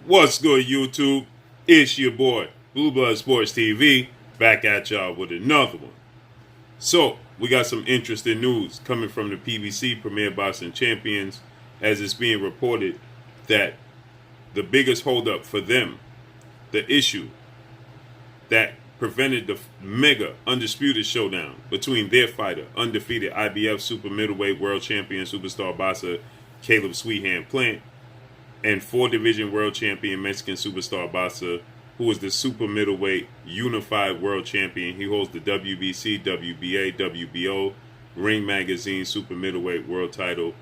What's good, YouTube? It's your boy, Blue Blood Sports TV, back at y'all with another one. So, we got some interesting news coming from the PBC, Premier Boxing Champions, as it's being reported that the biggest holdup for them, the issue that prevented the mega undisputed showdown between their fighter, undefeated IBF super middleweight world champion superstar boxer Caleb Sweethand Plant, and 4-division world champion Mexican superstar boxer who is the super middleweight unified world champion. He holds the WBC, WBA, WBO, Ring Magazine super middleweight world title,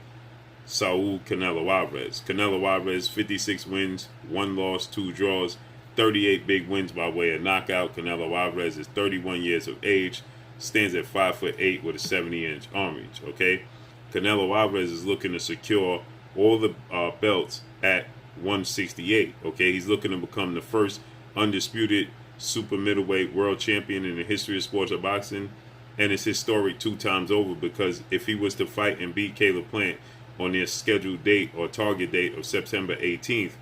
Saul Canelo Alvarez. Canelo Alvarez, 56 wins, 1 loss, 2 draws, 38 big wins by way of knockout. Canelo Alvarez is 31 years of age, stands at 5'8" with a 70-inch arm reach. Okay, Canelo Alvarez is looking to secure all the belts at 168. Okay, he's looking to become the first undisputed super middleweight world champion in the history of sports of boxing, and it's historic 2 times over, because if he was to fight and beat Caleb Plant on their scheduled date or target date of September 18th,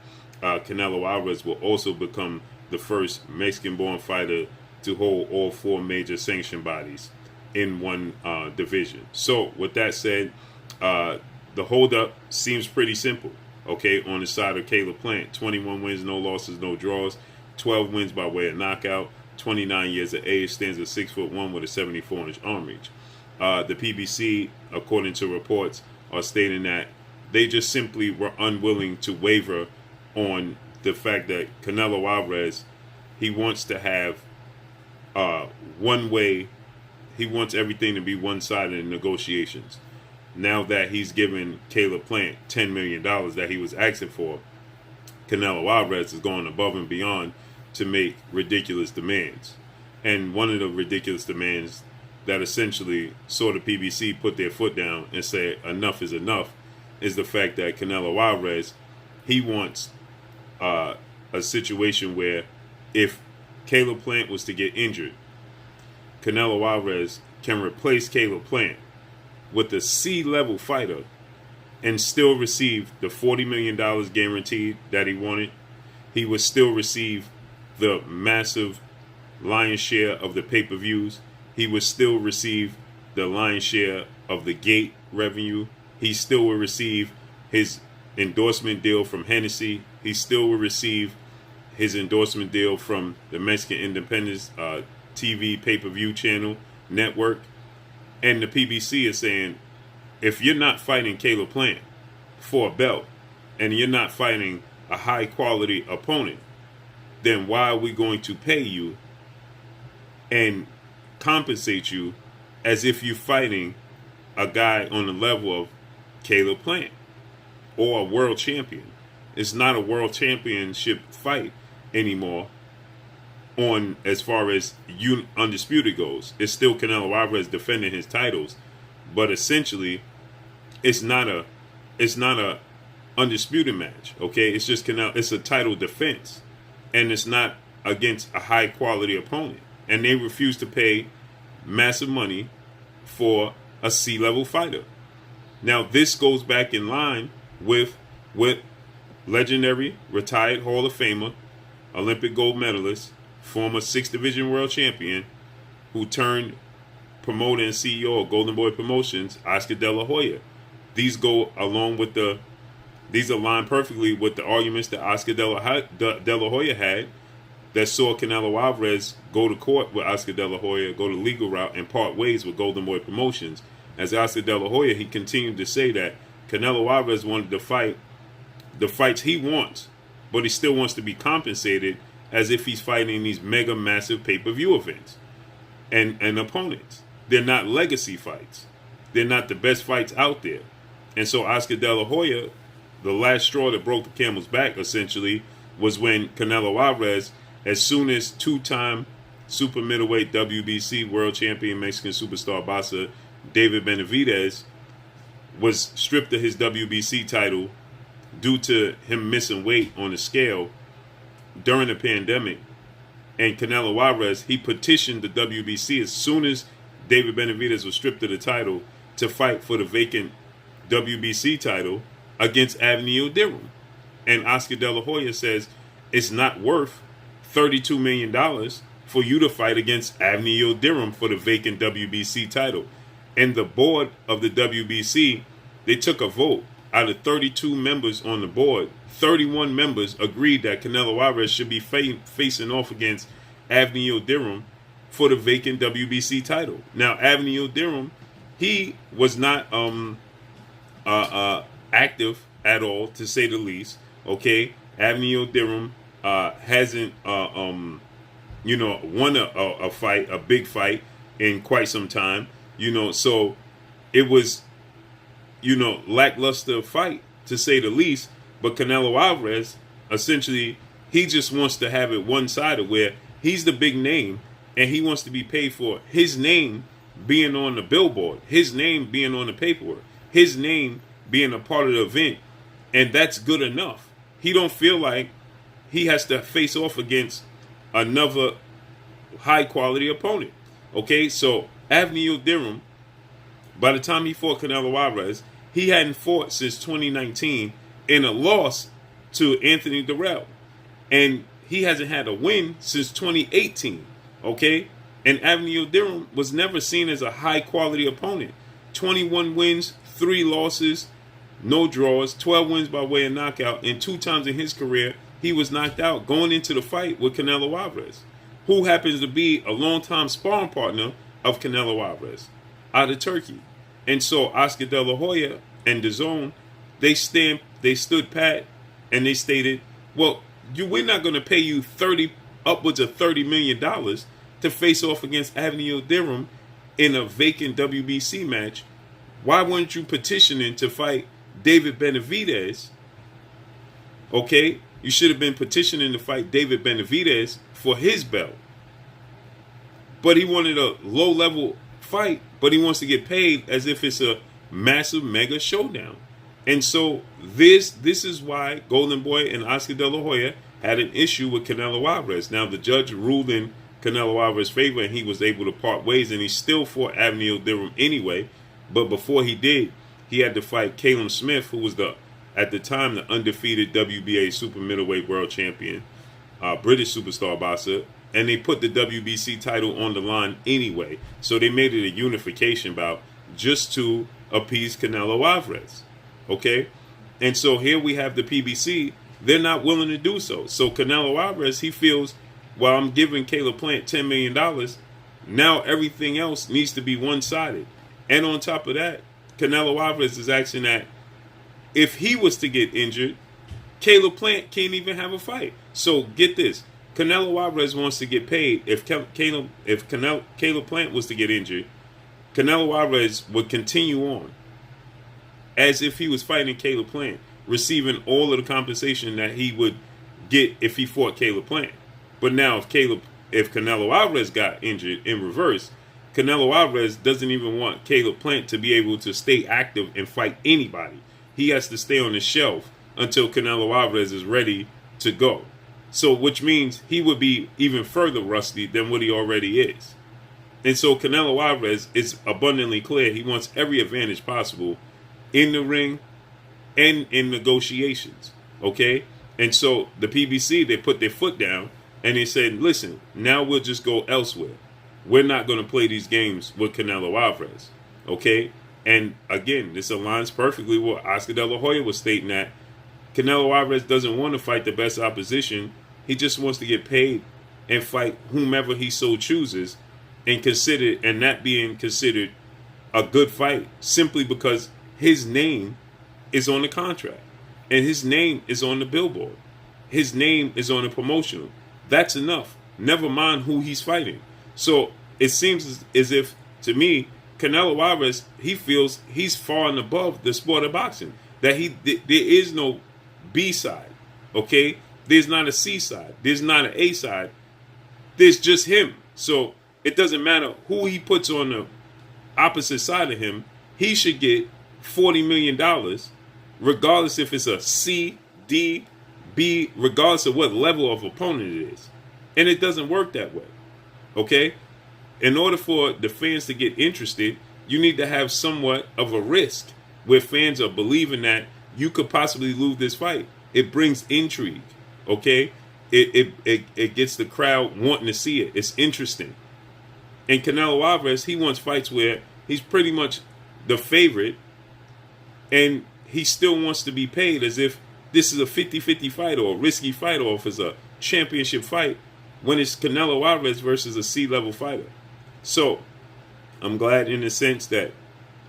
Canelo Alvarez will also become the first Mexican-born fighter to hold all 4 major sanction bodies in one division. So, with that said, the holdup seems pretty simple. Okay, on the side of Caleb Plant, 21 wins, no losses, no draws, 12 wins by way of knockout, 29 years of age, stands at 6'1" with a 74-inch arm reach. The PBC, according to reports, are stating that they just simply were unwilling to waver on the fact that Canelo Alvarez, he wants to have one way, he wants everything to be one-sided in negotiations. Now that he's given Caleb Plant $10 million that he was asking for, Canelo Alvarez is going above and beyond to make ridiculous demands. And one of the ridiculous demands that essentially saw the PBC put their foot down and say enough is enough is the fact that Canelo Alvarez, he wants a situation where if Caleb Plant was to get injured, Canelo Alvarez can replace Caleb Plant with a C-level fighter and still receive the $40 million guaranteed that he wanted. He would still receive the massive lion's share of the pay-per-views. He would still receive the lion's share of the gate revenue. He still will receive his endorsement deal from Hennessy. He still will receive his endorsement deal from the Mexican Independence TV pay-per-view channel network. And the PBC is saying, if you're not fighting Caleb Plant for a belt and you're not fighting a high-quality opponent, then why are we going to pay you and compensate you as if you're fighting a guy on the level of Caleb Plant or a world champion? It's not a world championship fight anymore on as far as undisputed goes. It's still Canelo Alvarez defending his titles, but essentially it's not a undisputed match. Okay, it's just Canelo. It's a title defense, and it's not against a high quality opponent. And they refuse to pay massive money for a C-level fighter. Now this goes back in line with legendary retired Hall of Famer, Olympic gold medalist, former 6-division world champion, who turned promoter and CEO of Golden Boy Promotions, Oscar De La Hoya. These go along with these align perfectly with the arguments that Oscar De La Hoya had that saw Canelo Alvarez go to court with Oscar De La Hoya, go the legal route, and part ways with Golden Boy Promotions. As Oscar De La Hoya, he continued to say that Canelo Alvarez wanted to fight the fights he wants, but he still wants to be compensated as if he's fighting these mega massive pay-per-view events and opponents. They're not legacy fights. They're not the best fights out there. And so Oscar De La Hoya, the last straw that broke the camel's back essentially was when Canelo Alvarez, as soon as 2-time super middleweight WBC world champion Mexican superstar boxer David Benavidez was stripped of his WBC title due to him missing weight on the scale during the pandemic, and Canelo Alvarez, he petitioned the WBC as soon as David Benavidez was stripped of the title to fight for the vacant WBC title against Avni Yildirim. And Oscar De La Hoya says it's not worth $32 million for you to fight against Avni Yildirim for the vacant WBC title. And the board of the WBC, they took a vote. Out of 32 members on the board, 31 members agreed that Canelo Alvarez should be facing off against Avni Yildirim for the vacant WBC title. Now, Avni Yildirim, he was not active at all, to say the least. Okay, Avni Yildirim hasn't won a fight, a big fight, in quite some time. So it was lackluster fight, to say the least. But Canelo Alvarez, essentially, he just wants to have it one-sided, where he's the big name and he wants to be paid for his name being on the billboard, his name being on the paperwork, his name being a part of the event, and that's good enough. He don't feel like he has to face off against another high-quality opponent. Okay, so Avni Yildirim, by the time he fought Canelo Alvarez, he hadn't fought since 2019 in a loss to Anthony Durrell. And he hasn't had a win since 2018. Okay? And Avni Yildirim was never seen as a high-quality opponent. 21 wins, 3 losses, no draws, 12 wins by way of knockout, and 2 times in his career, he was knocked out going into the fight with Canelo Alvarez, who happens to be a longtime sparring partner of Canelo Alvarez out of Turkey. And so Oscar De La Hoya and DAZN, they stood pat, and they stated, well, we're not going to pay you upwards of $30 million to face off against Avni Yildirim in a vacant WBC match. Why weren't you petitioning to fight David Benavidez? Okay, you should have been petitioning to fight David Benavidez for his belt. But he wanted a low-level fight, but he wants to get paid as if it's a massive mega showdown. And so this is why Golden Boy and Oscar De La Hoya had an issue with Canelo Alvarez. Now, the judge ruled in Canelo Alvarez's favor, and he was able to part ways, and he still fought Avni Yildirim anyway. But before he did, he had to fight Callum Smith, who was at the time the undefeated WBA super middleweight world champion, British superstar boxer, and they put the WBC title on the line anyway. So they made it a unification bout just to appease Canelo Alvarez. Okay? And so here we have the PBC. They're not willing to do so. So Canelo Alvarez, he feels, well, I'm giving Caleb Plant $10 million. Now everything else needs to be one-sided. And on top of that, Canelo Alvarez is asking that if he was to get injured, Caleb Plant can't even have a fight. So get this. Canelo Alvarez wants to get paid. If Caleb Plant was to get injured, Canelo Alvarez would continue on as if he was fighting Caleb Plant, receiving all of the compensation that he would get if he fought Caleb Plant. But now if Canelo Alvarez got injured in reverse, Canelo Alvarez doesn't even want Caleb Plant to be able to stay active and fight anybody. He has to stay on the shelf until Canelo Alvarez is ready to go. So, which means he would be even further rusty than what he already is. And so Canelo Alvarez is abundantly clear. He wants every advantage possible in the ring and in negotiations. Okay? And so the PBC, they put their foot down and they said, listen, now we'll just go elsewhere. We're not going to play these games with Canelo Alvarez. Okay? And again, this aligns perfectly with what Oscar De La Hoya was stating, that Canelo Alvarez doesn't want to fight the best opposition. He just wants to get paid and fight whomever he so chooses, and that being considered a good fight simply because his name is on the contract and his name is on the billboard. His name is on the promotional. That's enough. Never mind who he's fighting. So it seems as if, to me, Canelo Alvarez, he feels he's far and above the sport of boxing. That there is no B side, okay? There's not a C side. There's not an A side. There's just him. So it doesn't matter who he puts on the opposite side of him. He should get $40 million, regardless if it's a C, D, B, regardless of what level of opponent it is. And it doesn't work that way, okay? In order for the fans to get interested, you need to have somewhat of a risk where fans are believing that you could possibly lose this fight. It brings intrigue. Okay, it gets the crowd wanting to see it. It's interesting. And Canelo Alvarez, he wants fights where he's pretty much the favorite, and he still wants to be paid as if this is a 50-50 fight or a risky fight, or if it's a championship fight, when it's Canelo Alvarez versus a C-level fighter. So I'm glad in the sense that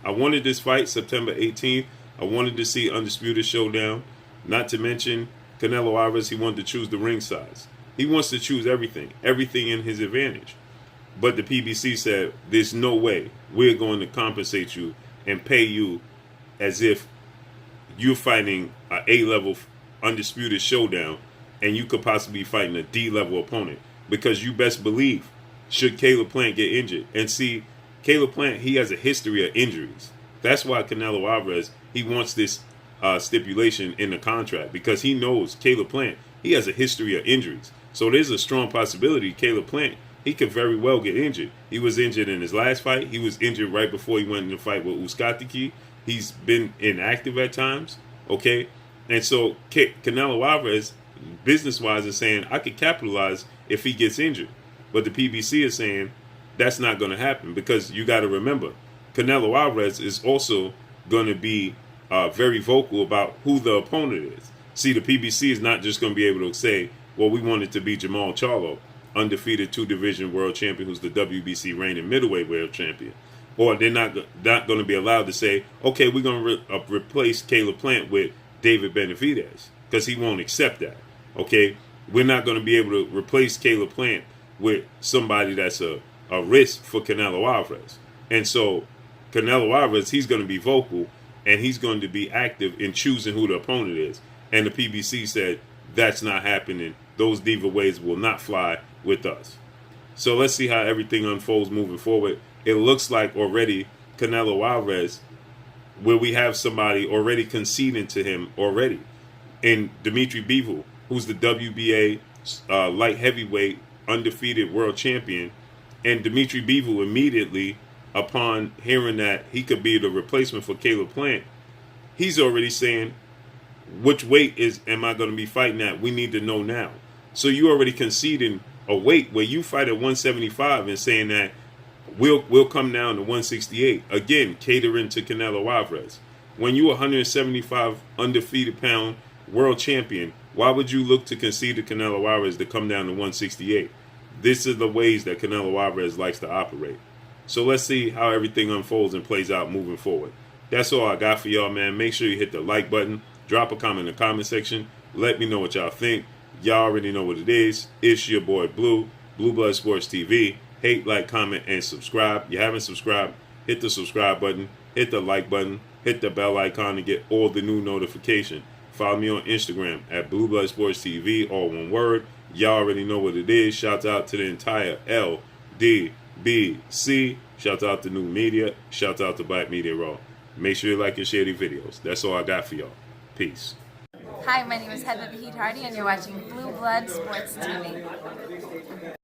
I wanted this fight September 18th. I wanted to see Undisputed Showdown. Not to mention Canelo Alvarez, he wanted to choose the ring size. He wants to choose everything in his advantage. But the PBC said, there's no way we're going to compensate you and pay you as if you're fighting an A-level Undisputed Showdown and you could possibly be fighting a D-level opponent. Because you best believe, should Caleb Plant get injured. And see, Caleb Plant, he has a history of injuries. That's why Canelo Alvarez, he wants this stipulation in the contract, because he knows Caleb Plant, he has a history of injuries. So there's a strong possibility Caleb Plant, he could very well get injured. He was injured in his last fight. He was injured right before he went in the fight with Uskatiki. He's been inactive at times. Okay? And so Canelo Alvarez, business-wise, is saying, I could capitalize if he gets injured. But the PBC is saying, that's not going to happen, because you got to remember, Canelo Alvarez is also going to be very vocal about who the opponent is. See, the PBC is not just going to be able to say, well, we want it to be Jamal Charlo, undefeated 2-division world champion who's the WBC reigning middleweight world champion. Or they're not going to be allowed to say, okay, we're going to replace Caleb Plant with David Benavidez, because he won't accept that. Okay, we're not going to be able to replace Caleb Plant with somebody that's a risk for Canelo Alvarez. And so Canelo Alvarez, he's going to be vocal, and he's going to be active in choosing who the opponent is. And the PBC said, that's not happening. Those diva ways will not fly with us. So let's see how everything unfolds moving forward. It looks like already Canelo Alvarez, where we have somebody already conceding to him already, in Dimitri Bivol, who's the WBA light heavyweight undefeated world champion. And Dimitri Bivol, immediately upon hearing that he could be the replacement for Caleb Plant, he's already saying, which weight am I going to be fighting at? We need to know now. So you already conceding a weight where you fight at 175 and saying that we'll come down to 168. Again, catering to Canelo Alvarez. When you're 175 undefeated pound world champion, why would you look to concede to Canelo Alvarez to come down to 168? This is the ways that Canelo Alvarez likes to operate. So let's see how everything unfolds and plays out moving forward. That's all I got for y'all, man. Make sure you hit the like button. Drop a comment in the comment section. Let me know what y'all think. Y'all already know what it is. It's your boy Blue Blood Sports TV. Hate, like, comment, and subscribe. You haven't subscribed, hit the subscribe button. Hit the like button. Hit the bell icon to get all the new notification. Follow me on Instagram at Blue Blood Sports TV, all one word. Y'all already know what it is. Shout out to the entire LDBC. Shout out to New Media. Shout out to Black Media Raw. Make sure you like and share the videos. That's all I got for y'all. Peace. Hi, my name is Heather the Heat Hardy, and you're watching Blue Blood Sports TV.